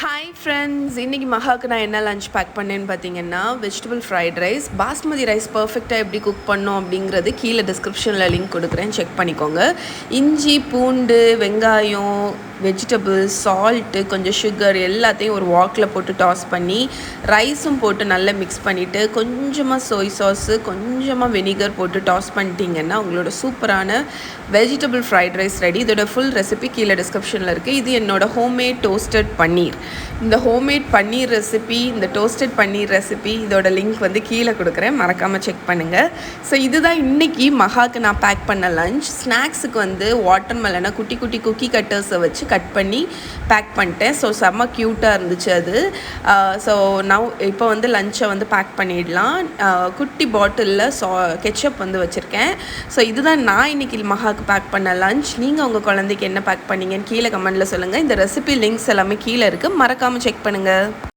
Hi friends, இன்றைக்கி மகாவுக்கு நான் என்ன லஞ்ச் பேக் பண்ணேன்னு பார்த்தீங்கன்னா vegetable fried rice. Basmati rice பர்ஃபெக்டாக எப்படி குக் பண்ணோம் அப்படிங்கிறது கீழே டிஸ்கிரிப்ஷனில் லிங்க் கொடுக்குறேன், செக் பண்ணிக்கோங்க. இஞ்சி, பூண்டு, வெங்காயம், வெஜிடபிள்ஸ், சால்ட்டு, கொஞ்சம் சுகர் எல்லாத்தையும் ஒரு வாக்கில் போட்டு டாஸ் பண்ணி ரைஸும் போட்டு நல்லா மிக்ஸ் பண்ணிவிட்டு கொஞ்சமாக சோய் சாஸு, கொஞ்சமாக வெனிகர் போட்டு டாஸ் பண்ணிட்டீங்கன்னா உங்களோட சூப்பரான வெஜிடபிள் ஃப்ரைட் ரைஸ் ரெடி. இதோட ஃபுல் ரெசிபி கீழே டிஸ்கிரிப்ஷனில் இருக்குது. இது என்னோடய ஹோம்மேட் டோஸ்டட் பன்னீர். இந்த ஹோம்மேட் பன்னீர் ரெசிபி, இந்த டோஸ்டட் பன்னீர் ரெசிபி, இதோட லிங்க் வந்து கீழே கொடுக்குறேன், மறக்காமல் செக் பண்ணுங்கள். ஸோ இதுதான் இன்றைக்கி மகாக்கு நான் பேக் பண்ண லஞ்ச். ஸ்நாக்ஸுக்கு வந்து வாட்டர் மெலனை குட்டி குட்டி குக்கி கட்டர்ஸை வச்சு கட் பண்ணி பேக் பண்ணிட்டேன். ஸோ செம்ம க்யூட்டாக இருந்துச்சு அது. ஸோ நான் இப்போ வந்து லஞ்சை வந்து பேக் பண்ணிடலாம். குட்டி பாட்டிலில் கெச்சப் வந்து வச்சுருக்கேன். ஸோ இதுதான் நான் இன்றைக்கி மகாக்கு பேக் பண்ண லஞ்ச். நீங்கள் உங்கள் குழந்தைக்கு என்ன பேக் பண்ணீங்கன்னு கீழே கமெண்ட்டில் சொல்லுங்கள். இந்த ரெசிபி லிங்க்ஸ் எல்லாமே கீழே இருக்குது, மறக்காமல் செக் பண்ணுங்கள்.